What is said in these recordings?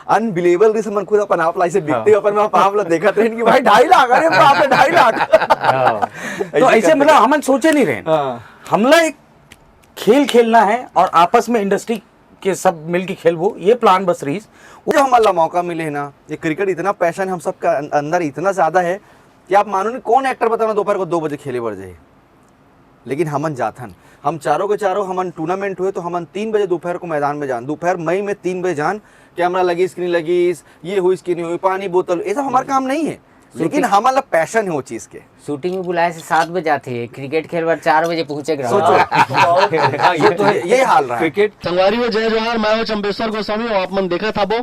Unbelievable रिस मन खुद अपन आप लाई से बिकते अपन में आप ला देखा ट्रेन कि भाई 2.5 लाख, अरे बाप रे 2.5 लाख। तो ऐसे मतलब हम सोचे नहीं रहे, हमला एक खेल खेलना है और आपस में इंडस्ट्री के सब मिलके खेल, वो ये प्लान बस रही। जो हमारा मौका मिले ना, ये क्रिकेट इतना पैशन हम सबका अंदर इतना ज्यादा है कि आप मानो नहीं कौन एक्टर बताना दोपहर को 2 बजे खेले बढ़ जाए, लेकिन हमन जाथन, हम चारों के चारों हमन टूर्नामेंट हुए तो हमन 3 बजे दोपहर को मैदान में जान, दोपहर मई में 3 बजे जान, कैमरा लगी स्क्रीन लगी, ये हुई स्क्रीन हुई, पानी बोतल, ये सब हमारा काम नहीं है, लेकिन हमारा पैशन है वो चीज के। शूटिंग में बुलाए से 7 बजे आते हैं, क्रिकेट खेल बार 4 बजे पहुंचे ग्राउंड। सोचो ये तो यही हाल रहा है। क्रिकेट संगवारी हो जय जोहार, मैं हो चंपेश्वर गोस्वामी। और आप मन देखा था वो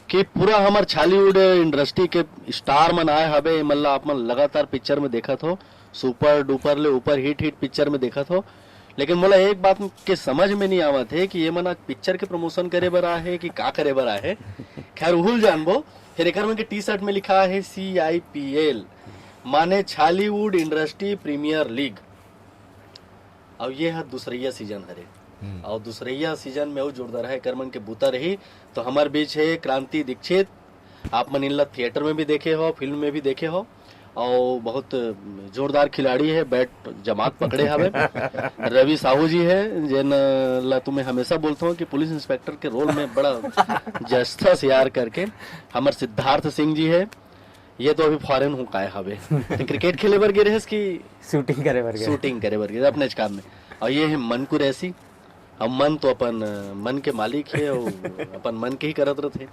कि पूरा हमार छालीवुड इंडस्ट्री के स्टार मन आए हवे, मतलब आप मन लगातार पिक्चर में देखा था, सुपर डुपर ले ऊपर हिट पिक्चर में देखा था। लेकिन मोला एक बात के समझ में नहीं आवत है कि ये मन आज पिक्चर के प्रमोशन करे बर आए है कि का करे बर आए है। खैर उहुल जानबो। फिर एक में टी शर्ट में लिखा है CIPL माने छालीवुड इंडस्ट्री प्रीमियर लीग। अब ये है दूसरिया सीजन हरे, और दूसरिया सीजन में वो जोरदार है करमन के बूता रही। तो हमारे बीच है क्रांति दीक्षित, आप मन इनला थिएटर में भी देखे हो, फिल्म में भी देखे हो, और बहुत जोरदार खिलाड़ी है, बैट जमात पकड़े हवे। रवि साहू जी है जिन ला तुम्हें हमेशा बोलता हूँ कि पुलिस इंस्पेक्टर के रोल में बड़ा जस्ता यार करके। हमारे सिद्धार्थ सिंह जी है, ये तो अभी फॉरेन हूँ काय हवे, तो क्रिकेट खेले बर गिरे की शूटिंग करे बर गिरे अपने काम में। और ये है मन को ऐसी, हम मन तो अपन मन के मालिक है और अपन मन के ही करत रहते।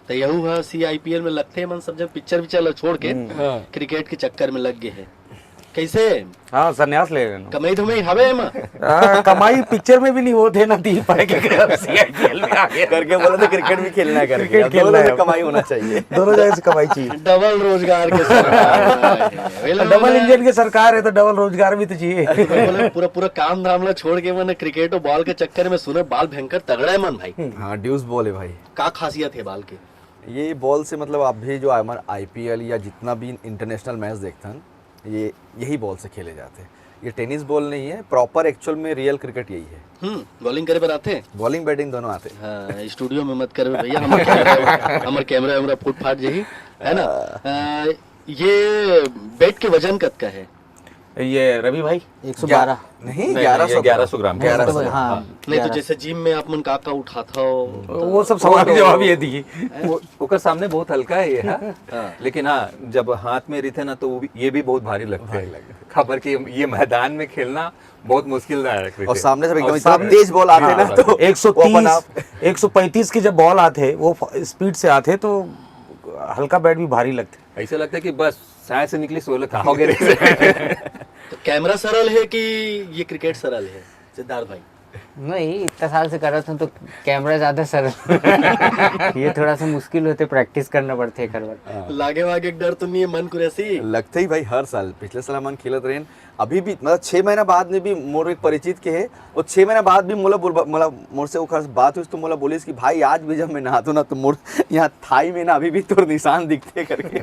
तो यहू है CIPL में लगते हैं मन सब, जब पिक्चर विक्चर छोड़ के क्रिकेट के चक्कर में लग गए हैं। कैसे हाँ संन्यास ले लेना, कमाई धुमाई हवे में कमाई पिक्चर में भी नहीं होते ना, 3 पाए के CIPL में आगे करके बोला तो क्रिकेट भी खेलना है, करके खेलना है, कमाई होना चाहिए, दोनों जगह से कमाई चाहिए। डबल रोजगार के सरकार डबल इंजन की सरकार है तो डबल रोजगार भी तो चाहिए। पूरा पूरा काम धाम ला छोड़ के मैंने क्रिकेट और बॉल के चक्कर में सुने बाल भयंकर तगड़ा है मन भाई। हाँ ड्यूस बॉल है भाई। का खासियत है बाल के? ये बॉल से मतलब आप भी जो हमारा IPL या जितना भी इंटरनेशनल मैच देखते हैं ये यही बॉल से खेले जाते हैं। ये टेनिस बॉल नहीं है, प्रॉपर एक्चुअल में रियल क्रिकेट यही है। बॉलिंग करे पर आते हैं, बॉलिंग बैटिंग दोनों आते हैं। हाँ, स्टूडियो में मत कर भैया, हमारे कैमरा फुट फाट यही है ना। ये बैट के वजन कत का है? ये रवि भाई 112 नहीं 1100 ग्राम। 1100 हाँ नहीं तो जैसे जिम में आप मन काका उठाता हो वो सब सवाल जवाब ये दी। ओकर सामने बहुत हल्का है ये, हाँ। लेकिन हाँ जब हाथ में रहते ना तो ये भी बहुत भारी लगता है। खबर कि ये मैदान में खेलना बहुत मुश्किल है। और सामने से एकदम तेज बॉल आते ना तो 130 135 की जब बॉल आते वो स्पीड से आते तो हल्का बैट भी भारी लगते। ऐसा लगता है कि बस शायद से निकली 16 कहाँ गिरे। तो कैमरा सरल है कि ये क्रिकेट सरल है सिद्धार्थ भाई? नहीं, इतना साल से कर रहा था तो कैमरा ज्यादा सरल ये थोड़ा सा मुश्किल होते, प्रैक्टिस करना पड़ते कर बार। लागे वागे डर तो नहीं है मन को ऐसी लगते ही भाई हर साल। पिछले साल मन खेलत रहे, अभी भी मतलब 6 महीना बाद में भी मोर एक परिचित के है और 6 महीना बाद भी मोर से ओकर बात हुई तो मोला बोलिस कि भाई आज भी जब मैं नहाता ना तो मोर यहाँ थाई में ना अभी भी तोर निशान दिखते करके।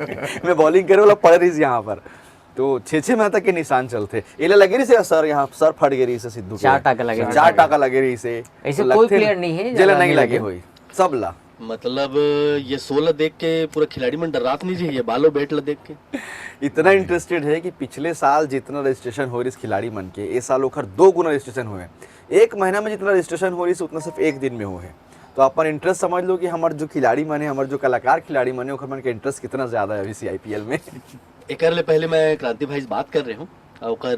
मैं बॉलिंग करे वाला पड़ रही यहाँ पर तो 6 महीना तक के निशान चलते। एला लगे रही से सर, यहाँ सर फट गई रही से सिद्धू 4 टाका लगे, 4 टाका लगे रही से। ऐसे कोई प्लेयर नहीं है जेला नहीं लगे हुई सब ला। मतलब ये 16 देख के पूरा खिलाड़ी में डरात नहीं जी, ये बालो बैट ला देख के इतना इंटरेस्टेड है कि पिछले साल जितना रजिस्ट्रेशन हो रही इस खिलाड़ी मन के, इस साल ओखर 2 गुना रजिस्ट्रेशन हुए। 1 महीना में जितना रजिस्ट्रेशन हो रही है उतना सिर्फ 1 दिन में हुए। तो अपन इंटरेस्ट समझ लो कि हमारे जो खिलाड़ी मन है, हमारे जो कलाकार खिलाड़ी मन है, ओखर मन के इंटरेस्ट कितना ज्यादा है अभी CIPL में। एक ले पहले मैं क्रांति भाई से बात कर रहे हूँ और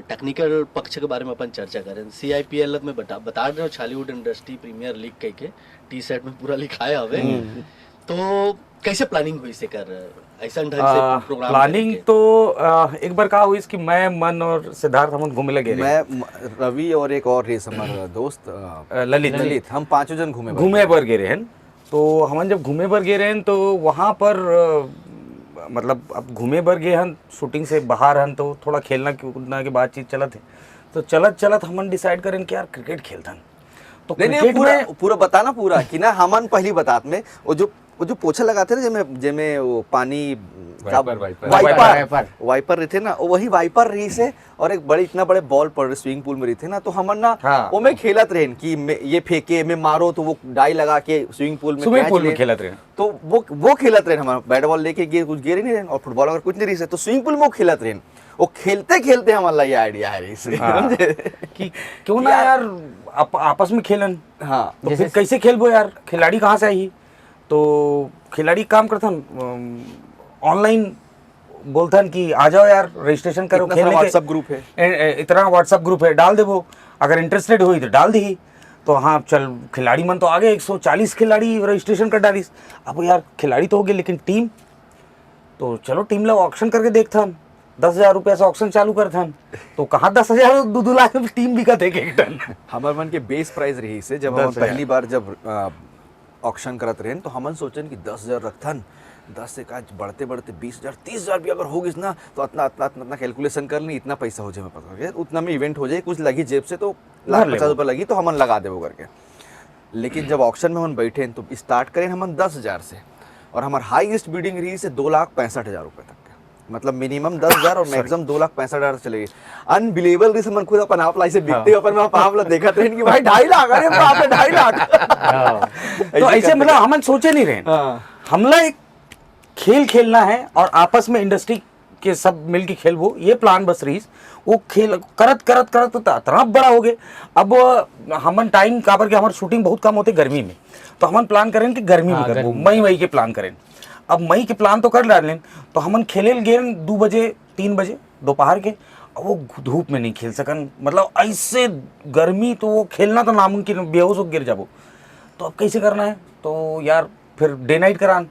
टेक्निकल पक्ष के बारे में अपन चर्चा करें। CIPL में बता रहे हो छालीवुड इंडस्ट्री प्रीमियर लीग कह के टी शर्ट में पूरा लिखाया हवे। तो कैसे प्लानिंग हुई से कर ऐसा ढंग से प्रोग्राम? प्लानिंग तो एक बार कहा हुई कि मैं मन और सिद्धार्थ हम घूमे लगे, मैं रवि और एक और रेस हमारा दोस्त ललित हम 5 जन घूमे पर गए हैं। तो हम जब घूमे पर गए हैं तो वहाँ पर मतलब अब घूमे बर गए हन, शूटिंग से बाहर हन तो थोड़ा खेलना कूदना के बातचीत चलत है। तो चलत हमन डिसाइड करें कि यार क्रिकेट खेलता तो नहीं पूरा बताना पूरा कि ना हमन पहली बतात में वो जो वो जो पोछा लगाते हैं ना जेमे वो पानी वाइपर। वाइपर वाइपर रहते ना, वो वही वाइपर रही से और एक बड़े इतना बड़े बॉल पड़ रहे स्विमिंग पूल में रहते ना, तो हमन ना हाँ। वो में खेलत रहें कि ये फेंके में मारो तो वो डाई लगा के स्विमिंग पूल में खेलत रहे। तो वो खेलत रहे हमारा बैट बॉल लेके कुछ गिर ही नहीं रहे और फुटबॉल अगर कुछ नहीं रही से तो स्विमिंग पूल में वो खेलत रहे। वो खेलते खेलते हमारा ये आइडिया है इससे कि क्यों ना यार आपस में खेलन। हाँ तो फिर कैसे खेलबो यार, खिलाड़ी कहाँ से आई? तो खिलाड़ी काम करथन ऑनलाइन बोलथन कि आ जाओ यार रजिस्ट्रेशन करो खेलने के, व्हाट्सएप ग्रुप है, इतना व्हाट्सएप ग्रुप है, डाल देबो, अगर इंटरेस्टेड हुई तो डाल दी। तो हाँ चल खिलाड़ी मन तो आगे 140 खिलाड़ी रजिस्ट्रेशन कर डालिस। अब यार खिलाड़ी तो हो गए लेकिन टीम, तो चलो टीम ला ऑक्शन करके देखथन, 10,000 रुपया से ऑक्शन चालू करथन। तो कहाँ 10,000 2 लाख टीम बिकत है एक टन। हमारे मन के बेस प्राइस रही से जब हम पहली बार जब ऑक्शन करत रहे तो हमन सोचन कि 10,000 रखथन, 10 से का बढ़ते बढ़ते 20,000 30,000 भी अगर होगी ना तो इतना कैलकुलेशन कर ली, इतना पैसा हो जाए, मैं पता गया उतना में इवेंट हो जाए, कुछ लगी जेब से तो ₹1,50,000 लगी तो हमन लगा देवो करके। लेकिन जब ऑक्शन में हम बैठे तो स्टार्ट करें हमन 10,000 से और हमार हाईएस्ट बिडिंग रही से 2,65,000 रुपये तक, मतलब मिनिमम 10,000 और मैक्सिमम 2,65,000 चले गए। अनबिलीवेबल रही मन खुद अपन आप लाई से बिकते अपन आप लोग देखा ट्रेन कि भाई 2.5 लाख, अरे बाप रे 2.5 लाख। तो ऐसे मतलब हम सोचे नहीं रहे, हमला एक खेल खेलना है और आपस में इंडस्ट्री के सब मिलके खेलबो, ये प्लान बस रही। वो खेल करत करत करत तो इतना बड़ा हो गए। अब हमन टाइम काबर के हमारे शूटिंग बहुत कम होते गर्मी में, तो हमन प्लान करें कि गर्मी में करबो, मई के प्लान करें। अब मई के प्लान तो कर डालें, तो हमन खेले गए 2 बजे 3 बजे दोपहर के, वो धूप में नहीं खेल सकन, मतलब ऐसे गर्मी, तो वो खेलना तो नामुमकिन, बेहोश हो गिर जाबो। तो अब कैसे करना है? तो यार फिर डे नाइट करान,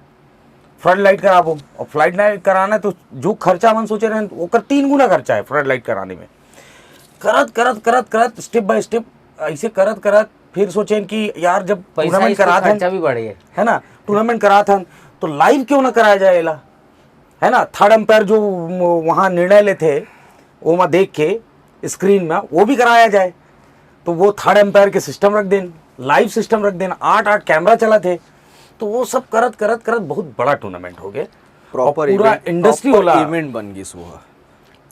फ्लड लाइट कराबो, और फ्लड लाइट कराना है तो जो खर्चा हम सोचे रहे वो कर 3 गुना खर्चा है फ्लड लाइट कराने में। करत करत करत करत स्टेप बाय स्टेप ऐसे करत करत फिर सोचें कि यार जब टूर्नामेंट करा था, खर्चा भी बढ़ गया है ना, टूर्नामेंट करा था तो लाइव क्यों ना कराया जाए ला, है ना। थर्ड अंपायर जो वहाँ निर्णय लेते वो मैं देख के स्क्रीन में वो भी कराया जाए, तो वो थर्ड अंपायर के सिस्टम रख दें, लाइव सिस्टम रख देना, 8 कैमरा चला थे। तो वो सब करत करत करत बहुत बड़ा टूर्नामेंट हो गया, प्रॉपर पूरा इंडस्ट्री वाला इवेंट बन गई सुबह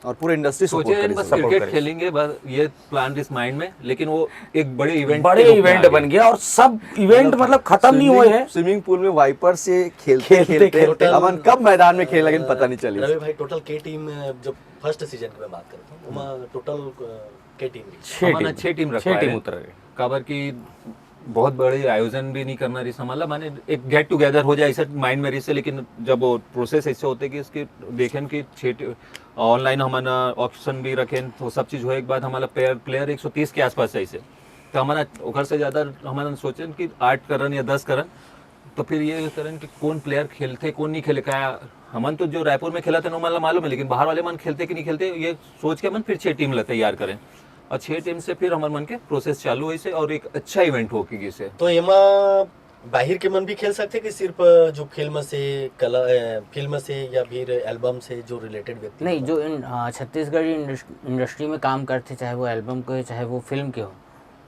और पूरे इंडस्ट्री सोचे बस क्रिकेट खेलेंगे, बस ये प्लान इस माइंड में, लेकिन वो एक बड़े इवेंट बन गया और सब इवेंट मतलब खत्म नहीं हुए हैं। स्विमिंग पूल में वाइपर से खेलते खेलते अपन कब मैदान में खेल लगे पता नहीं चली। रवि भाई टोटल के टीम जब फर्स्ट सीजन की मैं बात करता हूँ, टोटल के टीम 6 टीम उतर गए, काबर की बहुत बड़े आयोजन भी नहीं करना रही संभाला, माने एक गेट टुगेदर हो जाए ऐसा माइंड में रही से। लेकिन जब वो प्रोसेस ऐसे होते कि इसके देखें कि 6 ऑनलाइन हमारा ऑप्शन भी रखें, तो सब चीज़ होने के बाद हमारा प्लेयर 130 के आसपास है ऐसे, तो हमारा घर से ज़्यादा हमारा सोचें कि 8 करन या 10 करन, तो फिर ये करें कि कौन प्लेयर खेलते कौन नहीं खेले। क्या हमन तो जो रायपुर में खेला था मतलब मालूम है, लेकिन बाहर वाले मन खेलते कि नहीं खेलते ये सोच के मन फिर 6 टीम तैयार करें और 6 टीम से फिर हमारे मन के प्रोसेस चालू हुई से और एक अच्छा इवेंट हो कि से। तो एमा बाहर के मन भी खेल सकते कि सिर्फ जो फिल्म से फिल्म से या फिर एल्बम से जो रिलेटेड व्यक्ति नहीं, जो छत्तीसगढ़ इंडस्ट्री में काम करते, चाहे वो एल्बम के चाहे वो फिल्म के हो,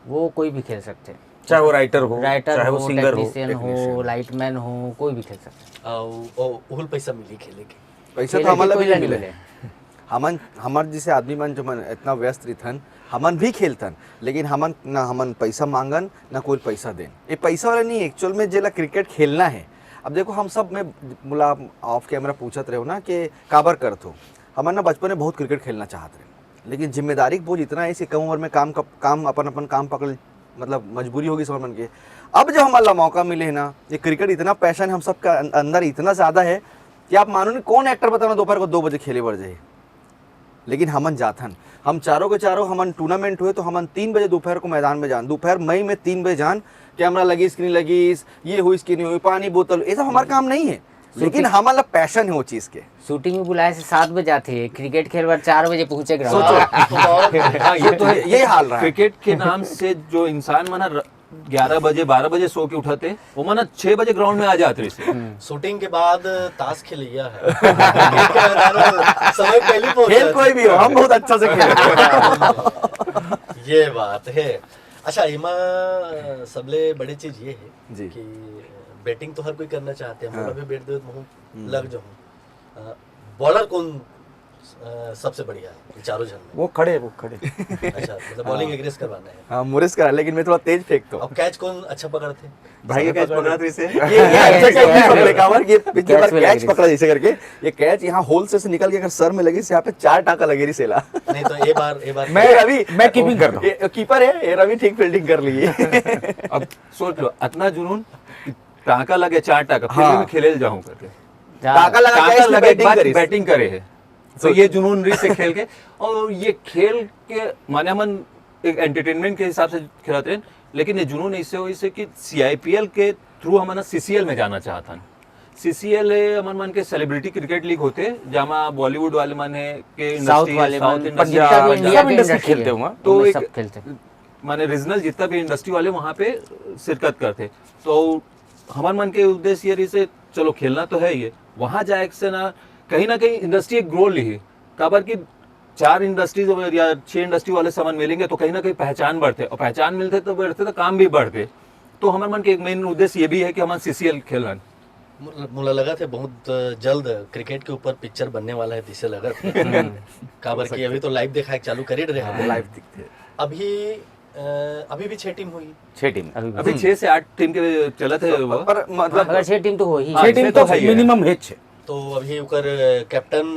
वो कोई भी खेल सकते, चाहे वो राइटर हो, चाहे वो सिंगर टेक्नीशियन हो, लाइटमैन हो, कोई भी खेल सकते। और पैसा मिली खेले के पैसा तो हमारा भी नहीं मिले। हमन हमार जैसे आदमी मन जो मन इतना व्यस्त रहन, हमन भी खेलतन, लेकिन हमन पैसा मांगन ना कोई पैसा देन। ये पैसा वाला नहीं, एक्चुअल में जेला क्रिकेट खेलना है। अब देखो हम सब में बोला ऑफ कैमरा पूछत रहे हो ना कि काबर करत हो, हमन ना बचपन में बहुत क्रिकेट खेलना चाहते रहे, लेकिन जिम्मेदारी बोझ इतना है इसे कम उम्र में काम अपन काम पकड़, मतलब मजबूरी होगी समझ मन के। अब जब हमारा मौका मिले ना, ये क्रिकेट इतना पैशन हम सबका अंदर इतना ज़्यादा है कि आप मानो नहीं कौन एक्टर बताना दोपहर को 2 बजे खेले बढ़ जाए, लेकिन हमन जाथन। हम चारों के चारों हमन टूर्नामेंट हुए तो हमन 3 बजे दोपहर को मैदान में जान, दोपहर मई में 3 बजे जान, कैमरा लगी स्क्रीन लगी, ये हुई स्क्रीन हुई, पानी बोतल, ये सब हमारा काम नहीं है, लेकिन हमारा पैशन है वो चीज़ के। शूटिंग में बुलाए से 7 बजे आती है, क्रिकेट खेल बार 4 बजे पहुंचे ग्राउंड। हाँ, ये तो है, यही हाल रहा है। क्रिकेट के नाम से जो इंसान मना 11 बजे 12 बजे सो के उठाते वो मना 6 बजे ग्राउंड में आ जाते रहे। शूटिंग के बाद ताश खेल लिया है समय पहले खेल कोई भी हो, हम बहुत अच्छा से खेलते ये बात है। अच्छा, इमा सबले बड़ी चीज ये है जी कि बैटिंग तो हर कोई करना चाहते हैं, बॉलर भी बैट दे तो लग जाऊं। बॉलर कौन सबसे बढ़िया है चारों जन में? वो खड़े अच्छा, मतलब बॉलिंग एग्रेस करवाना है। हाँ मुरेस करा, लेकिन मैं थोड़ा तेज फेंकता हूँ। अब कैच कौन अच्छा पकड़ते? भाई ये कैच पकड़ा तो इसे ये अच्छा कैच नहीं पकड़े कावर, ये पिछली बार कैच में कैच लगी पकड़ा जैसे करके, ये कैच यहाँ होल से निकल के अगर सर में लगी से यहाँ पे 4 टाका लगे रही सेला। नहीं तो ये बार मैं कीपिंग करता हूँ। ये कीपर है, ये रवि ठीक फील्डिंग कर ली है। अब सोच लो इतना जुनून, टाका लगे 4 टाका, फिर भी मैं खेले जाऊं करके, टाका लगा टाका कैच में लगे बैटिंग करी। बैटिंग करे है, तो ये जुनून रही से खेल के, और ये खेल के माने हम एक एंटरटेनमेंट के हिसाब से खिलाते हैं, लेकिन ये जुनून इससे हो इसे कि CIPL के थ्रू हम CCL में जाना चाहता। CCL है हमारे मन के सेलिब्रिटी क्रिकेट लीग होते, जहाँ बॉलीवुड वाले मन है के साउथ इंडस्ट्री, वाले साउथ मन, इंडस्ट्री, पंजाब, पंजाब इंडिया की इंडस्ट्री इंडस्ट्री खेलते है। हुआ, तो उनमें एक सब खेलते हैं। माने रीजनल जितना भी इंडस्ट्री वाले वहाँ पे शिरकत करते, तो हमारे मन के उद्देश्य ये से चलो खेलना तो है, ये वहाँ जाए से ना कहीं इंडस्ट्री एक ग्रो ली, काबर की 4 इंडस्ट्रीज या 6 इंडस्ट्री वाले सामान मिलेंगे तो कहीं ना कहीं पहचान बढ़ते, और पहचान मिलते तो बढ़ते तो काम भी बढ़ते। तो हमारे मन के एक मेन उद्देश्य ये भी है कि हम CCL खेलन। मुझे लगा था बहुत जल्द क्रिकेट के ऊपर पिक्चर बनने वाला है, जिसे लगा था काबर की अभी तो लाइव देखा चालू कर ही रहे हैं। लाइव दिखते। अभी भी 6 टीम हुई। 6 टीम, अभी 6 से 8 टीम के चलत है वो। पर मतलब अगर 6 टीम तो हो ही। 6 टीम तो है ही है। मिनिमम है 6। तो अभी ओकर कैप्टन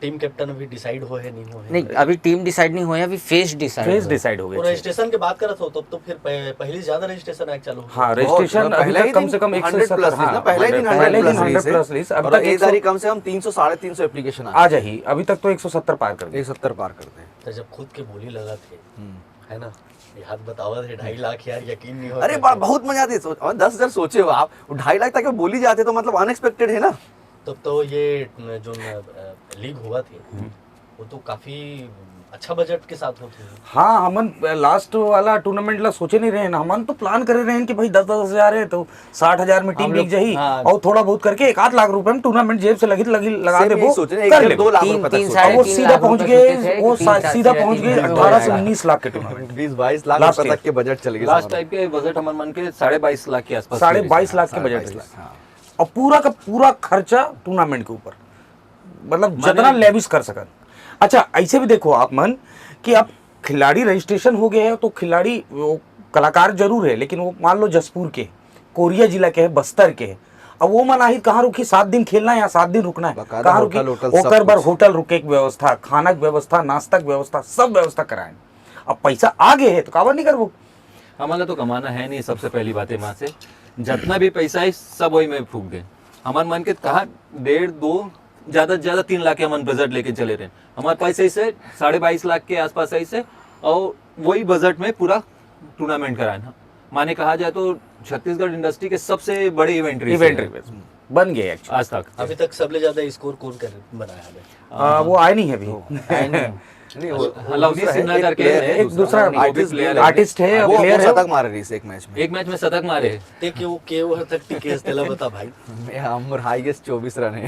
टीम कैप्टन अभी डिसाइड हो है नहीं हो है? नहीं, अभी टीम डिसाइड नहीं हुआ है, अभी फेस फेस डिसाइड हो और गए। रजिस्ट्रेशन की बात करत हो तब तो फिर पहले ज्यादा रजिस्ट्रेशन एक्ट चालू हो हाँ, रजिस्ट्रेशन अभी तक कम से कम 100 प्लस ना, पहले ही दिन 100 प्लस लीज, अब तक एक दारी कम से कम 300 350 एप्लीकेशन आ जाही, अभी तक तो 170 पार कर दिए। 170 पार करते हैं। तो जब खुद के बोली लगा थे, है ना, ये हाथ बतावा थे 2.5 लाख यार, यकीन नहीं हो। अरे बहुत मजा आती है। और 10,000 सोचे हो आप, 2.5 लाख तक बोली जाते तो मतलब अनएक्सपेक्टेड है ना। तब तो ये जो लीग हुआ थी वो तो काफी अच्छा बजट के साथ होती है। हाँ, हमन लास्ट वाला टूर्नामेंट ला सोचे नहीं रहे हैं, हमन तो प्लान करे रहे हैं कि भाई 10-10 हजार है तो 60,000 में टीम बिक जाही, हाँ। और थोड़ा बहुत करके 1-8 लाख रुपए में टूर्नामेंट जेब से लगा Same दे यही वो सोचे थे, कर 1 ले। 2 लाख तीन- रुपए तीन तक साढ़े और वो 3 सीधा लाख पहुंच रुपए गए, सोचे थे वो कि 3-4 सीधा पहुंच गए तीन 18 से लाख। 19 लाख के टूर्नामेंट। 20-22 लाख Last रुपए year। तक के बजट चल गए। लास्ट टाइम के बजट हमारे मन के 22.5 लाख के आसपास। 22.5 लाख के बजट है, और पूरा का पूरा खर्चा टूर्नामेंट के ऊपर, मतलब जितना लेविस कर सकन। अच्छा, ऐसे भी देखो आप मन कि अब खिलाड़ी रजिस्ट्रेशन हो गए हैं तो खिलाड़ी वो कलाकार जरूर है, लेकिन वो मान लो जसपुर के, कोरिया जिला के है, बस्तर के है, अब वो मन आही कहाँ रुकी, 7 दिन खेलना है या 7 दिन रुकना है, बकायदा कहाँ रुकी, होटल सब ओकर बर कुछ। होटल रुके के व्यवस्था, खाना के व्यवस्था, नाश्ता के व्यवस्था, सब व्यवस्था कराए। अब पैसा आगे है तो काबर नहीं करबो। हमारा तो कमाना है नहीं, सबसे पहली बात है वहाँ से जितना भी पैसा है सब वही में फूक दे। हमारे मन के कहा 1.5-2 ज्यादा से ज्यादा 3 लाख के हम बजट लेके चले रहे, हमारे पास ऐसे 22.5 लाख के आसपास ऐसे, और वही बजट में पूरा टूर्नामेंट कराना माने कहा जाए तो छत्तीसगढ़ इंडस्ट्री के सबसे बड़े इवेंट बन गए एक्चुअली। आज तक। अभी तक सबसे ज्यादा स्कोर कौन कर बनाया है? वो आए नहीं है अभी। नहीं लवनीत सिन्हा करके है, एक दूसरा आर्टिस्ट है, वो प्लेयर है। शतक मार रही है एक मैच में। एक मैच में शतक मारे। ते के वो तक टिकेस तेला बता भाई। हमर हाईएस्ट 24 रन है।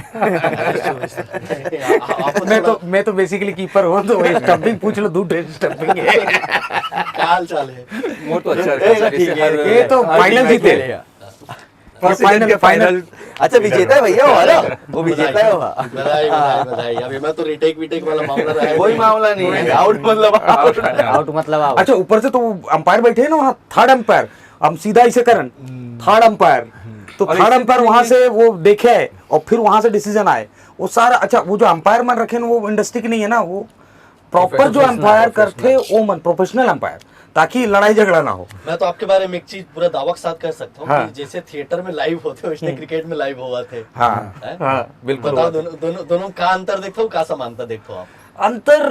मैं तो बेसिकली कीपर हूँ, तो वही स्टंपिंग पूछ लो, दूर स्टंपिंग है। काल चाल है। वो तो अच्छा ठीक है, ये तो फाइनल जीते। फाइनल अच्छा विजेता है भैया, वो विजेता है। बधाई बधाई बधाई। अभी मैं तो रिटेक विटेक वाला मामला रहा है। कोई मामला नहीं है, आउट मतलब आउट मतलब आउट। अच्छा, ऊपर से तो अंपायर बैठे हैं ना वहाँ, थर्ड अंपायर, हम सीधा इसे करन थर्ड अंपायर, तो थर्ड अंपायर वहां से वो देखे और फिर वहां से डिसीजन आए वो सारा। अच्छा, वो जो अंपायर मन रखे ना वो इंडस्ट्री के नहीं है ना, वो प्रॉपर जो अंपायर करते वो मन प्रोफेशनल अंपायर, ताकि लड़ाई झगड़ा ना हो। मैं तो आपके बारे में एक चीज पूरा दावा के साथ कह सकता हूँ हाँ। कि जैसे थिएटर में लाइव होते हो इसने क्रिकेट में लाइव हुआ थे। हाँ हैं? हाँ, बिल्कुल। बताओ दोनों का अंतर देखो, का समानता देखो आप। अंतर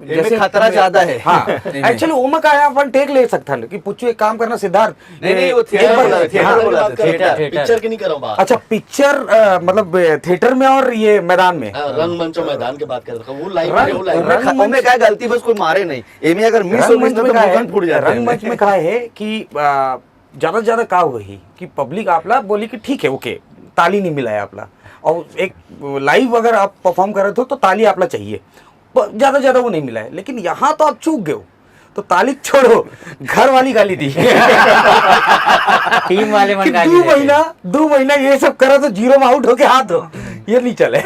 जैसे खतरा ज्यादा है। हाँ, एक्चुअली ओमा का अपन टेक ले सकता है कि पुच्चू एक काम करना सिद्धार्थ। नहीं, वो थिएटर एक बार- बोला, थिएटर हाँ, बोला। थिएटर। पिक्चर की नहीं करो बात। अच्छा, पिक्चर मतलब थिएटर में और ये मैदान में। हाँ, रंगमंचो मैदान की बात कर रहा हूँ, वो लाइव रंग- है, वो लाइव रंग- है। उनमें क्या गलती, बस कोई मारे नहीं। एमी अगर मिस हो गई रंगमंच तो में कहा है, भूकंप फूट जाता है। रंगमंच में कहा है कि ज्यादा से ज्यादा का हुई कि पब्लिक आपला बोली कि ठीक है, ओके, ताली नहीं मिला है आपला, और एक लाइव अगर आप परफॉर्म कर रहे थे तो ताली आपला चाहिए, ज्यादा ज्यादा वो नहीं मिला है। लेकिन यहाँ तो आप चूक गए हो, तो ताली छोड़ो, घर वाली गाली दी टीम वाले मन कि गाली दो देते। महीना 2 महीना ये सब करा तो जीरो में आउट होके हाथ धो, ये नहीं चले।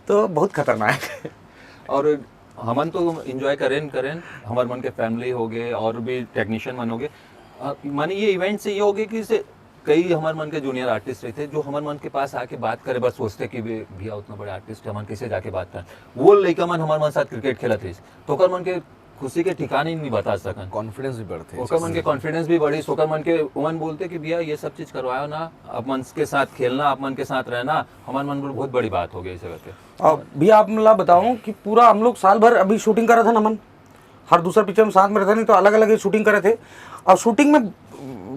तो बहुत खतरनाक है। और हमन तो एंजॉय करें हमारे मन के फैमिली हो गए और भी टेक्नीशियन मन हो गए। माने ये इवेंट से ये हो गए कि से कई हमारे मन के जूनियर आर्टिस्ट रहते जो हमारे मन के पास आके बात करे, बस सोचते कि भैया उतना बड़े आर्टिस्ट हमन कैसे जाके बात करें। वो लड़का मन हमारे मन साथ क्रिकेट खेलत रही तो ओकर मन के खुशी के ठिकाने नहीं बता सकन। कॉन्फिडेंस भी बढ़ते ओकर मन के कॉन्फिडेंस भी बढ़ी, ओकर मन के उमन बोलते कि भैया ये सब चीज करवाओ ना, आप मन के साथ खेलना, आप मन के साथ रहना, हमारे मन में बहुत बड़ी बात हो गई इस जगह पे। और भैया आप मतलब बताऊं कि पूरा हम लोग साल भर अभी शूटिंग कर रहे थे ना, मन हर दूसरा पिक्चर में साथ में रहते नहीं तो अलग अलग शूटिंग कर रहे थे। और शूटिंग में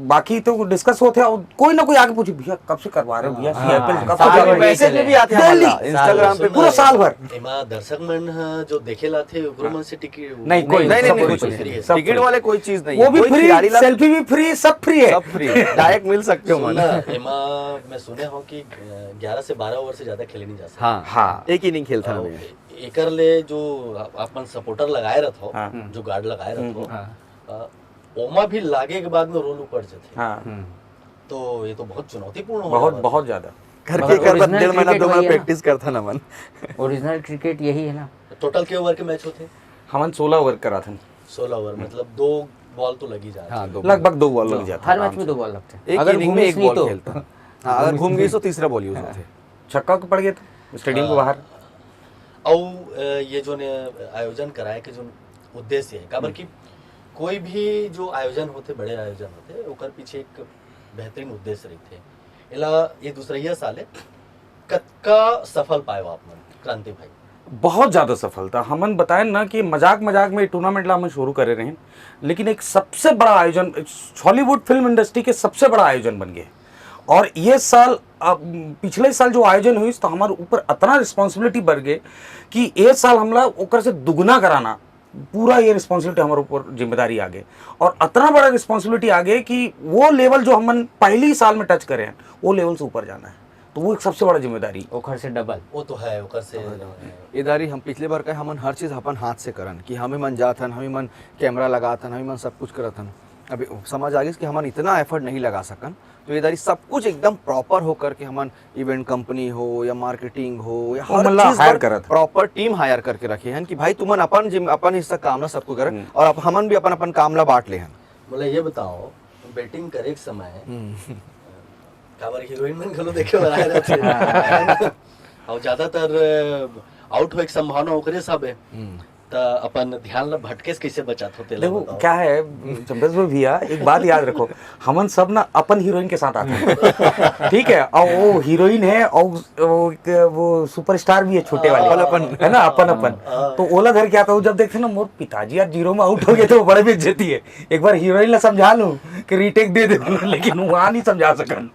बाकी तो डिस्कस होते और कोई ना कोई आगे पूछे भैया कब से करवा रहे हो भैया CIPL कब से साल करवा भर रहे हो? मैसेज में भी आते हैं Daily, हमारा, इंस्टाग्राम पे पूरा साल भर। एमा दर्शक मन जो देखेला थे ओकरो मन से टिकट नहीं, कोई नहीं सब नहीं कुछ कुछ नहीं, नहीं, सब टिकट free। वाले कोई चीज नहीं वो है, भी कोई फ्री, खिलाड़ी ला- सेल्फी भी फ्री, सब फ्री है। सब फ्री, डायरेक्ट मिल सकते हो सुनना, मन। एमा मैं सुने हो कि 11 से 12 ओवर से ज्यादा खेले नहीं जा सकते। हाँ हाँ। एक इनिंग खेलता और है एकर ले जो अपन सपोर्टर लगाए रहत हाँ। हो, जो गार्ड लगाए रहत हो, हाँ। ओमा भी लागे के बाद में रोल ऊपर जाते। हाँ, तो ये तो बहुत चुनौतीपूर्ण हो बहुत रहा है। बहुत ज्यादा। करके मगर कर original 1.5 महीना cricket 2 महीना वही है ना। प्रैक्टिस करता ना मन। ओरिजिनल क्रिकेट यही है ना। टोटल के ओवर के मैच होते? हमन 16 ओवर करा था, 16 ओवर, मतलब 2 बॉल तो लगी जा रही हाँ है। दो लगभग 2 बॉल लग जाता हर है, मैच में 2 बॉल लगते हैं। एक अगर इनिंग में घूमिस एक नहीं बॉल तो खेलता। हाँ अगर घूम गई तो तीसरा बॉल यूज होते। छक्का को पड़ गया था स्टेडियम के बाहर। और ये जो ने आयोजन कराए के जो उद्देश्य है, काबर की कोई भी जो आयोजन होते, बड़े आयोजन होते, ओकर पीछे एक बेहतरीन उद्देश्य रहते। इला ये दूसरा साल है कतका सफल पाए आप मन क्रांति भाई? बहुत ज़्यादा सफल था। हमन बताए ना कि मजाक मजाक में टूर्नामेंट ला हम शुरू करे रहे, लेकिन एक सबसे बड़ा आयोजन, हॉलीवुड फिल्म इंडस्ट्री के सबसे बड़ा आयोजन बन गए। और ये साल, अब पिछले साल जो आयोजन हुई तो हमारे ऊपर इतना रिस्पॉन्सिबिलिटी बढ़ गए कि ये साल हमला ओकर से दुगना कराना, पूरा ये रिस्पॉन्सिबिलिटी हमारे ऊपर जिम्मेदारी आ गई। और इतना बड़ा रिस्पॉन्सिबिलिटी आ गई कि वो लेवल जो हमन पहली साल में टच करे हैं वो लेवल से ऊपर जाना है, तो वो एक सबसे बड़ा जिम्मेदारी। ओखर से डबल। वो तो है ओकर से इधारी हम पिछले बार का हमन हर चीज अपन हाथ से करन कि हमें मन जाथन, हमें मन कैमरा लगाथन, हमें मन सब कुछ करथन। अभी समझ आ गई कि हमन इतना एफर्ट नहीं लगा सकन, तो इधारी सब कुछ एकदम प्रॉपर हो करके हमन इवेंट कंपनी हो या मार्केटिंग हो या हर मतलब चीज hire करत। प्रॉपर टीम हायर करके रखे हैं कि भाई तुमन अपन हिस्सा काम ला सबको करन और हमन भी अपन काम ला बांट ले हैं। मतलब ये बताओ बैटिंग करे के समय काबर हीरोइन मन घलो देखे बर आए रहथे और ज्यादातर आउट होए के संभावना ओकरे सब है, त अपन ध्यान ला भटके से कैसे बचात होते? देखो क्या है चंपेश्वर भैया, एक बात याद रखो, हमन सब ना अपन हीरोइन के साथ आते हैं, ठीक है, और वो हीरोइन है और वो सुपरस्टार भी है छोटे वाले, अपन है ना, अपन तो ओला धर के आता हूँ। जब देखते ना मोर पिताजी आज 0 में आउट हो गए तो बड़े बेइज्जती है। एक बार हीरोइन ला समझा लूं कि रीटेक दे दे, लेकिन वहाँ नहीं समझा सकन,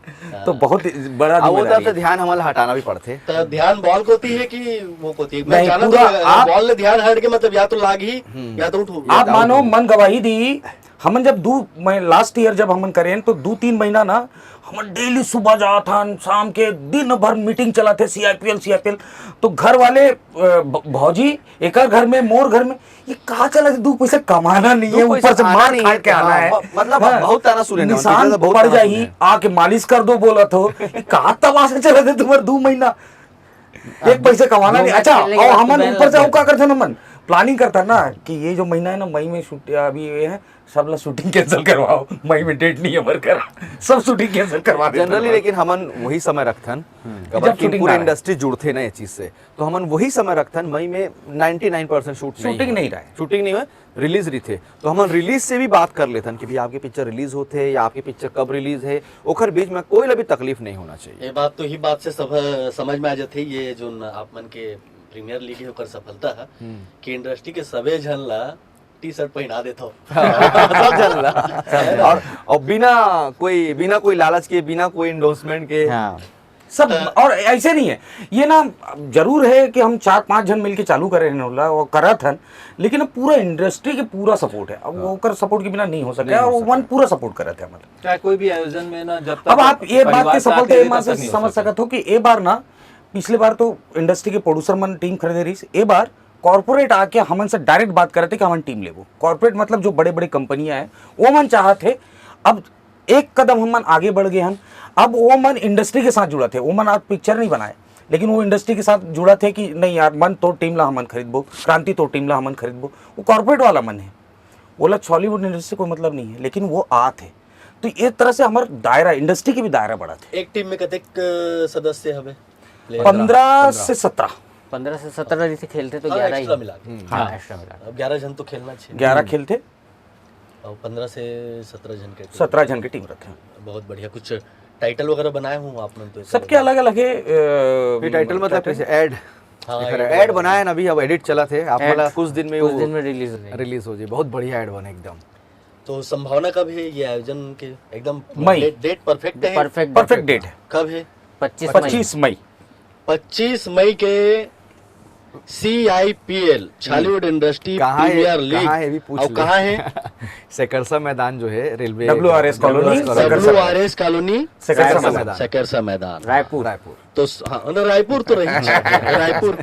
तो बहुत बड़ा वो जिम्मेदारी तरफ से है। ध्यान हमारा हटाना भी पड़ते। त ध्यान बॉल को होती है कि वो को होती है? मैं नहीं, जाना पूरा तो आप- बॉल ने ध्यान हट के मतलब या तो लाग ही या तो उठ आप मानो मन गवाही दी। हमन जब लास्ट ईयर जब हमन करें तो 2-3 महीना ना हमन डेली सुबह जात हन, शाम के दिन भर मीटिंग चलाते CIPL। तो घर वाले भौजी एक घर में, मोर घर में, ये कहा चला 2 पैसे कमाना नहीं है, दो पैसा ऊपर से आना मार नहीं खा है, के आना हाँ, है। मतलब हाँ, बहुत ताना सुने ना, निशान पिछले तो बहुत पड़ ताना जाही, सुने। आके मालिश कर दो बोला तो कहा तबाह चला थे तुम्हारे 2 महीना, एक पैसे कमाना नहीं। अच्छा, और हमन ऊपर से क्या करते ना, मन प्लानिंग करता ना कि ये जो महीना है ना, मई में शूट अभी ये है, सब ला शूटिंग कैंसिल करवाओ, मई में डेट नहीं है वर्कर, सब शूटिंग कैंसिल करवा देते जनरली लेकिन हमन वही समय रखथन जब shooting पूरी ना रहे। इंडस्ट्री जुड़ते ना ये चीज से, तो हमन वही समय रखथन। मई में 99% शूटिंग नहीं रहा है। शूटिंग नहीं हुआ, रिलीज रही थे, तो हमन रिलीज से भी बात कर लेथन कि भाई आपकी पिक्चर रिलीज होते है या आपकी पिक्चर कब रिलीज है, ओखर बीच में कोई भी तकलीफ नहीं होना चाहिए। ये बात तो ही बात से सब समझ में आ जाती है। ये जो आप मन के प्रीमियर लीग है ओकर सफलता है कि इंडस्ट्री के सबे झन ला टी-शर्ट पहना देता सब चल रहा और बिना कोई लालच के, बिना कोई एंडोर्समेंट के। हाँ, सब। और ऐसे नहीं है ये ना, जरूर है कि हम 4-5 जन मिलके चालू करे हैं नोला और करत हन, लेकिन अब पूरा इंडस्ट्री के पूरा सपोर्ट है। अब वो कर सपोर्ट के बिना नहीं हो सके, और वन पूरा सपोर्ट करत है मतलब। चाहे कोई भी आयोजन में ना, जब तक अब आप ये बात परिवार के साथ सफलता रहे, ये बात तब से तक नहीं हो समझ सकता। सकत हो कि ए बार ना, पिछले बार तो इंडस्ट्री के प्रोड्यूसर मन टीम खरीदे रही, ए बार कॉर्पोरेट आके हमन से डायरेक्ट बात कर रहे थे कि हमन टीम लेबो। कॉर्पोरेट मतलब जो बड़े बड़े कंपनियां हैं वो मन चाहत थे। अब एक कदम हमन आगे बढ़ गए हन। अब वो मन इंडस्ट्री के साथ जुड़ा थे। वो मन आज पिक्चर नहीं बनाए, लेकिन वो इंडस्ट्री के साथ जुड़ा थे कि नहीं यार मन तो टीम ला हमन खरीदबो, क्रांति तो टीम ला हमन खरीदबो। वो कॉर्पोरेट वाला मन है, बोला हॉलीवुड इंडस्ट्री कोई मतलब नहीं है, लेकिन वो आते। तो इस तरह से हमारा दायरा, इंडस्ट्री की भी दायरा बढ़ा थे। एक टीम में कतेक सदस्य हवे? 15 से 17 15 से 17 जैसे खेलते तो हाँ, 11 ही। एक्स्ट्रा मिला के। हाँ, एक्स्ट्रा मिला। अब 11 जन तो खेलना चाहिए। 11 खेल थे, और 15 से 17 जन के। 17 जन की टीम रखे। बहुत बढ़िया। कुछ टाइटल वगैरह बनाए हूँ आपने तो? सबके अलग अलग है। ये टाइटल मतलब कैसे ऐड? हाँ, ऐड बनाया ना, अभी अब एडिट चला थे आप वाला, कुछ दिन में कुछ दिन में रिलीज हो जाएगी। रिलीज हो जाए। बहुत बढ़िया ऐड बने एकदम। तो संभावना कब है ये आयोजन के? एकदम मई। डेट परफेक्ट है? परफेक्ट डेट है कब है? 25 मई। 25 मई के CIPL छालीवुड इंडस्ट्री कहाँ है? Premier league. कहाँ है? भी पूछ और ले। कहाँ है? सेकरसा मैदान जो है railway WRS colony, WRS colony, Sekarsa मैदान। सेकरसा मैदान, रायपुर। रायपुर। तो हाँ, ना रायपुर तो रही रायपुर।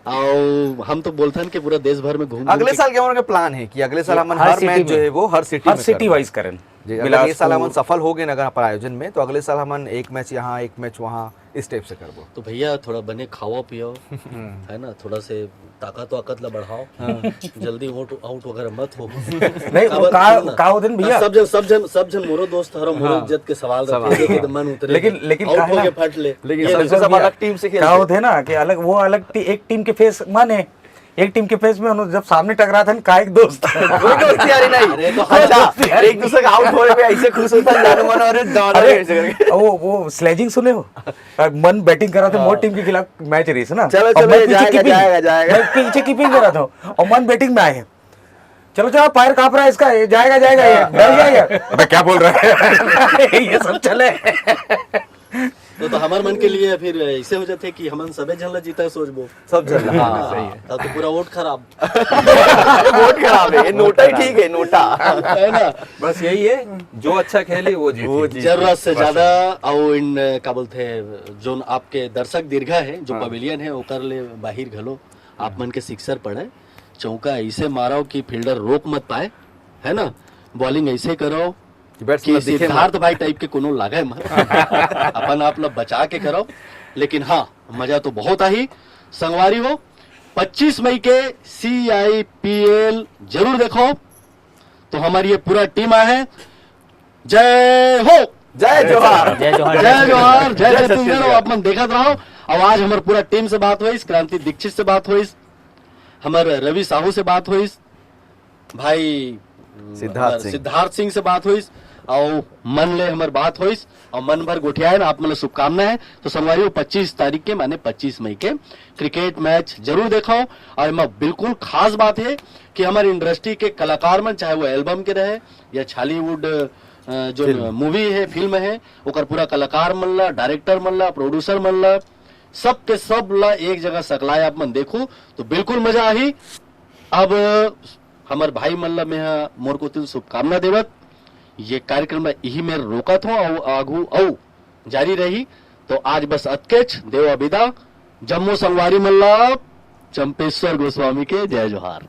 और हम तो बोलते हैं कि पूरा देश भर में घूम अगले साल क्या हमारे प्लान है कि अगले साल हम हर हर सिटी मैच जो में। है वो हर सिटी हर में सिटी करें। वाइज करें। जी, अगर ये साल हम सफल हो गए ना अगर पर आयोजन में, तो अगले साल हम एक मैच यहाँ एक मैच वहाँ इस टाइप से करबो। तो भैया थोड़ा बने खाओ पियो, है ना, थोड़ा से ताकत वाकत ला बढ़ाओ, जल्दी आउट वगैरह मत हो। नहीं वो का हो दिन भैया। सब जन मोरो दोस्त हरो, मोरो इज्जत के सवाल रखे देखे तो मन उतरे। लेकिन आउट काहे हो के ना- फट ले। लेकिन ये सबसे देखो, सब अलग टीम से क्या खेलते होते ना कि अलग वो अलग एक टीम के फेस माने, एक टीम के फेस में उन्होंने जब सामने टकरा था का एक दोस्त कोई दोस्ती यारी नहीं। अच्छा, एक दूसरे का आउट होने पे ऐसे खुश होता है जान मन, अरे दादा ऐसे करके। वो स्लेजिंग सुने हो? मन बैटिंग कर रहा था, मोर टीम के खिलाफ मैच रेस ना। चलो, और चलो, मैं ये पीछे जाएगा, keeping- जाएगा, जाएगा। मैं पीछे कीपिंग कर रहा था और मन बैटिंग में आए हैं। चलो चलो फायर कांप रहा है इसका, ये जाएगा जाएगा, ये बैठ जाएगा। अबे क्या बोल रहा है? ये सब चले। तो हमारे मन के लिए फिर ऐसे हो जाते कि हमन सबे जन ला जीता है सोचबो सब चल रहा है। सही है। तो पूरा वोट खराब वोट खराब है, ये नोटा ही ठीक है, नोटा। है ना। बस यही है, जो अच्छा खेले वो जीते। जरूरत से ज्यादा और इन क्या बोलते हैं जो आपके दर्शक दीर्घा है, जो पवेलियन है ओकर ले बाहिर घलो आप मन के सिक्सर पड़े, चौका ऐसे मारो कि फील्डर रोक मत पाए, है ना, बॉलिंग ऐसे करो कि सिद्धार्थ भाई टाइप के कोनो लागे मत, अपन आप लोग बचा के करो। लेकिन हाँ, मजा तो बहुत आई। संगवारी हो 25 मई के CIPL जरूर देखो। तो हमारी ये पूरा टीम आया है। जय हो, जय जोहार, जय जोहार। जय जोहार, जय जय छत्तीसगढ़। आप मन देखत रहो। और आज हमारे पूरा टीम से बात हुई, क्रांति दीक्षित से बात हुई, हमारे रवि साहू से बात हुई, भाई सिद्धार्थ सिंह से बात हुई, और मन ले हमारी बात हुई, और मन भर गोठिया है ना। आप मतलब शुभकामना है। तो संगवारी 25 तारीख के माने 25 मई के क्रिकेट मैच जरूर देखो। और मैं बिल्कुल खास बात है कि हमारी इंडस्ट्री के कलाकार मन, चाहे वो एल्बम के रहे या छालीवुड जो मूवी है, फिल्म है, ओकर पूरा कलाकार मन ला, डायरेक्टर मन ला, प्रोड्यूसर मन ला, सब के सब ला एक जगह सकलाए आप मन देखो तो बिल्कुल मजा आई। अब हमार भाई मन ला मैं मोर को तिल शुभकामना देवत। ये कार्यक्रम यही में रोकत हो और आगू औ जारी रही। तो आज बस अतकेच देव अबिदा। जम्मू संगवारी मल्ला चंपेश्वर गोस्वामी के जय जोहार।